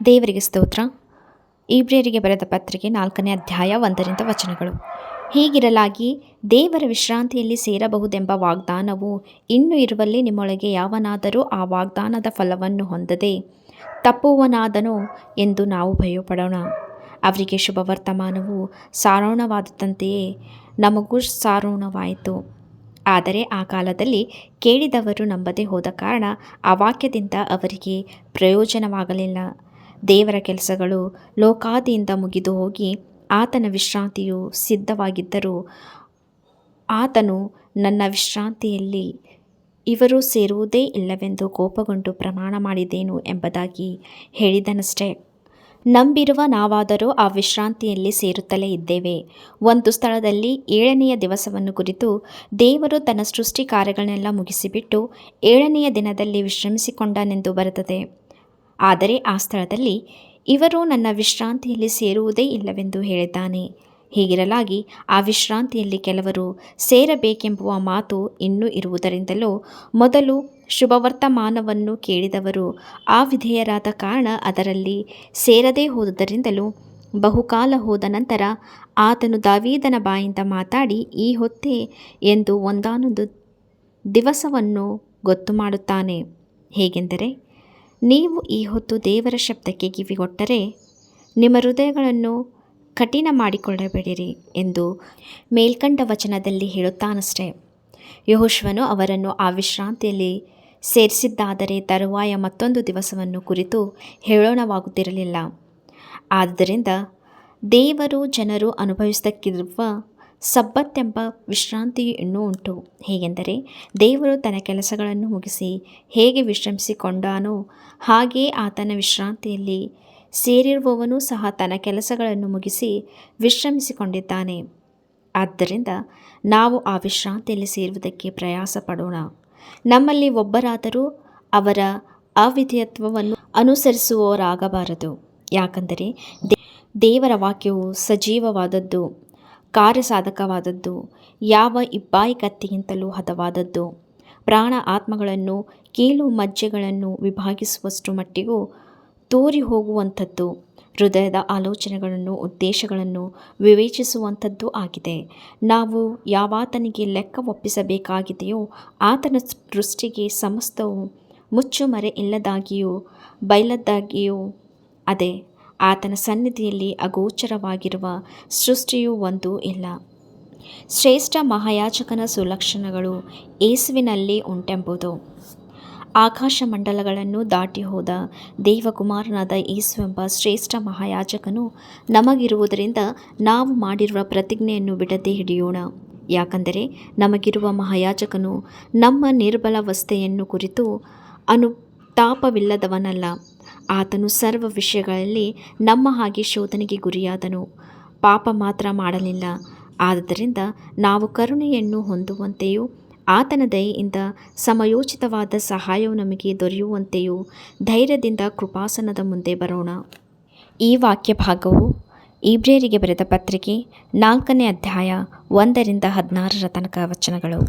ದೇವರಿಗೆ ಸ್ತೋತ್ರ. ಇಬ್ರಿಯರಿಗೆ ಬರೆದ ಪತ್ರಿಕೆ 4ನೇ ಅಧ್ಯಾಯ 1ರಿಂದ ವಚನಗಳು. ಹೀಗಿರಲಾಗಿ ದೇವರ ವಿಶ್ರಾಂತಿಯಲ್ಲಿ ಸೇರಬಹುದೆಂಬ ವಾಗ್ದಾನವು ಇನ್ನೂ ಇರುವಲ್ಲಿ ನಿಮ್ಮೊಳಗೆ ಯಾವನಾದರೂ ಆ ವಾಗ್ದಾನದ ಫಲವನ್ನು ಹೊಂದದೆ ತಪ್ಪುವನಾದನೋ ಎಂದು ನಾವು ಭಯಪಡೋಣ. ಅವರಿಗೆ ಶುಭವರ್ತಮಾನವು ಸಾರೋಣವಾದಂತೆಯೇ ನಮಗೂ ಸಾರೋಣವಾಯಿತು. ಆದರೆ ಆ ಕಾಲದಲ್ಲಿ ಕೇಳಿದವರು ನಂಬದೆ ಹೋದ ಕಾರಣ ಆ ವಾಕ್ಯದಿಂದ ಅವರಿಗೆ ಪ್ರಯೋಜನವಾಗಲಿಲ್ಲ. ದೇವರ ಕೆಲಸಗಳು ಲೋಕಾದಿಯಿಂದ ಮುಗಿದು ಹೋಗಿ ಆತನ ವಿಶ್ರಾಂತಿಯು ಸಿದ್ಧವಾಗಿದ್ದರೂ ಆತನು ನನ್ನ ವಿಶ್ರಾಂತಿಯಲ್ಲಿ ಇವರು ಸೇರುವುದೇ ಇಲ್ಲವೆಂದು ಕೋಪಗೊಂಡು ಪ್ರಮಾಣ ಮಾಡಿದ್ದೇನು ಎಂಬುದಾಗಿ ಹೇಳಿದನಷ್ಟೇ. ನಂಬಿರುವ ನಾವಾದರೂ ಆ ವಿಶ್ರಾಂತಿಯಲ್ಲಿ ಸೇರುತ್ತಲೇ ಇದ್ದೇವೆ. ಒಂದು ಸ್ಥಳದಲ್ಲಿ 7ನೆಯ ದಿವಸವನ್ನು ಕುರಿತು ದೇವರು ತನ್ನ ಸೃಷ್ಟಿ ಕಾರ್ಯಗಳನ್ನೆಲ್ಲ ಮುಗಿಸಿಬಿಟ್ಟು 7ನೆಯ ದಿನದಲ್ಲಿ ವಿಶ್ರಮಿಸಿಕೊಂಡನೆಂದು ಬರೆದಿದೆ. ಆದರೆ ಆ ಸ್ಥಳದಲ್ಲಿ ಇವರು ನನ್ನ ವಿಶ್ರಾಂತಿಯಲ್ಲಿ ಸೇರುವುದೇ ಇಲ್ಲವೆಂದು ಹೇಳಿದ್ದಾನೆ. ಹೀಗಿರಲಾಗಿ ಆ ವಿಶ್ರಾಂತಿಯಲ್ಲಿ ಕೆಲವರು ಸೇರಬೇಕೆಂಬುವ ಮಾತು ಇನ್ನೂ ಇರುವುದರಿಂದಲೂ ಮೊದಲು ಶುಭವರ್ತಮಾನವನ್ನು ಕೇಳಿದವರು ಅವಿಧೇಯರಾದ ಕಾರಣ ಅದರಲ್ಲಿ ಸೇರದೇ ಹೋದುದರಿಂದಲೂ ಬಹುಕಾಲ ಹೋದ ನಂತರ ಆತನು ದಾವೀದನ ಬಾಯಿಂದ ಮಾತಾಡಿ ಈ ಹೊತ್ತೇ ಎಂದು ಒಂದಾನೊಂದು ದಿವಸವನ್ನು ಗೊತ್ತು ಮಾಡುತ್ತಾನೆ. ಹೇಗೆಂದರೆ, ನೀವು ಈ ಹೊತ್ತು ದೇವರ ಶಬ್ದಕ್ಕೆ ಕಿವಿಗೊಟ್ಟರೆ ನಿಮ್ಮ ಹೃದಯಗಳನ್ನು ಕಠಿಣ ಮಾಡಿಕೊಳ್ಳಬೇಡಿರಿ ಎಂದು ಮೇಲ್ಕಂಡ ವಚನದಲ್ಲಿ ಹೇಳುತ್ತಾನಷ್ಟೇ. ಯೆಹೋಶುವನು ಅವರನ್ನು ಆ ವಿಶ್ರಾಂತಿಯಲ್ಲಿ ಸೇರಿಸಿದ್ದಾದರೆ ತರುವಾಯ ಮತ್ತೊಂದು ದಿವಸವನ್ನು ಕುರಿತು ಹೇಳೋಣವಾಗುತ್ತಿರಲಿಲ್ಲ. ಆದ್ದರಿಂದ ದೇವರು ಜನರು ಅನುಭವಿಸದಕ್ಕಿರುವ ಸಬ್ಬತ್ತೆಂಬ ವಿಶ್ರಾಂತಿಯು ಇನ್ನೂ ಉಂಟು. ಹೇಗೆಂದರೆ, ದೇವರು ತನ್ನ ಕೆಲಸಗಳನ್ನು ಮುಗಿಸಿ ಹೇಗೆ ವಿಶ್ರಮಿಸಿಕೊಂಡಾನೋ ಹಾಗೆಯೇ ಆತನ ವಿಶ್ರಾಂತಿಯಲ್ಲಿ ಸೇರಿರುವವನು ಸಹ ತನ್ನ ಕೆಲಸಗಳನ್ನು ಮುಗಿಸಿ ವಿಶ್ರಮಿಸಿಕೊಂಡಿದ್ದಾನೆ. ಆದ್ದರಿಂದ ನಾವು ಆ ವಿಶ್ರಾಂತಿಯಲ್ಲಿ ಸೇರುವುದಕ್ಕೆ ಪ್ರಯಾಸ ಪಡೋಣ. ನಮ್ಮಲ್ಲಿ ಒಬ್ಬರಾದರೂ ಅವರ ಅವಿಧೇಯತ್ವವನ್ನು ಅನುಸರಿಸುವವರಾಗಬಾರದು. ಯಾಕಂದರೆ ದೇವರ ವಾಕ್ಯವು ಸಜೀವವಾದದ್ದು, ಕಾರ್ಯಸಾಧಕವಾದದ್ದು, ಯಾವ ಇಬ್ಬಾಯಿ ಕತ್ತಿಗಿಂತಲೂ ಹದವಾದದ್ದು, ಪ್ರಾಣ ಆತ್ಮಗಳನ್ನು ಕೀಲು ಮಜ್ಜೆಗಳನ್ನು ವಿಭಾಗಿಸುವಷ್ಟು ಮಟ್ಟಿಗೂ ತೂರಿ ಹೋಗುವಂಥದ್ದು, ಹೃದಯದ ಆಲೋಚನೆಗಳನ್ನು ಉದ್ದೇಶಗಳನ್ನು ವಿವೇಚಿಸುವಂಥದ್ದು ಆಗಿದೆ. ನಾವು ಯಾವಾತನಿಗೆ ಲೆಕ್ಕ ಒಪ್ಪಿಸಬೇಕಾಗಿದೆಯೋ ಆತನ ದೃಷ್ಟಿಗೆ ಸಮಸ್ತವು ಮುಚ್ಚುಮರೆ ಇಲ್ಲದಾಗಿಯೂ ಬಯಲದ್ದಾಗಿಯೂ ಅದೇ. ಆತನ ಸನ್ನಿಧಿಯಲ್ಲಿ ಅಗೋಚರವಾಗಿರುವ ಸೃಷ್ಟಿಯೂ ಒಂದೂ ಇಲ್ಲ. ಶ್ರೇಷ್ಠ ಮಹಾಯಾಜಕನ ಸುಲಕ್ಷಣಗಳು ಯೇಸುವಿನಲ್ಲಿ ಉಂಟೆಂಬುದು. ಆಕಾಶ ಮಂಡಲಗಳನ್ನು ದಾಟಿ ಹೋದ ದೇವಕುಮಾರನಾದ ಯೇಸುವೆಂಬ ಶ್ರೇಷ್ಠ ಮಹಾಯಾಜಕನು ನಮಗಿರುವುದರಿಂದ ನಾವು ಮಾಡಿರುವ ಪ್ರತಿಜ್ಞೆಯನ್ನು ಬಿಡದೆ ಹಿಡಿಯೋಣ. ಯಾಕಂದರೆ ನಮಗಿರುವ ಮಹಾಯಾಜಕನು ನಮ್ಮ ನಿರ್ಬಲಾವಸ್ಥೆಯನ್ನು ಕುರಿತು ಅನುತಾಪವಿಲ್ಲದವನಲ್ಲ. ಆತನು ಸರ್ವ ವಿಷಯಗಳಲ್ಲಿ ನಮ್ಮ ಹಾಗೆ ಶೋಧನೆಗೆ ಗುರಿಯಾದನು, ಪಾಪ ಮಾತ್ರ ಮಾಡಲಿಲ್ಲ. ಆದುದರಿಂದ ನಾವು ಕರುಣೆಯನ್ನು ಹೊಂದುವಂತೆಯೂ ಆತನ ದಯೆಯಿಂದ ಸಮಯೋಚಿತವಾದ ಸಹಾಯವು ನಮಗೆ ದೊರೆಯುವಂತೆಯೂ ಧೈರ್ಯದಿಂದ ಕೃಪಾಸನದ ಮುಂದೆ ಬರೋಣ. ಈ ವಾಕ್ಯ ಭಾಗವು ಇಬ್ರಿಯರಿಗೆ ಬರೆದ ಪತ್ರಿಕೆ 4ನೇ ಅಧ್ಯಾಯ 1ರಿಂದ 16 ತನಕ ವಚನಗಳು.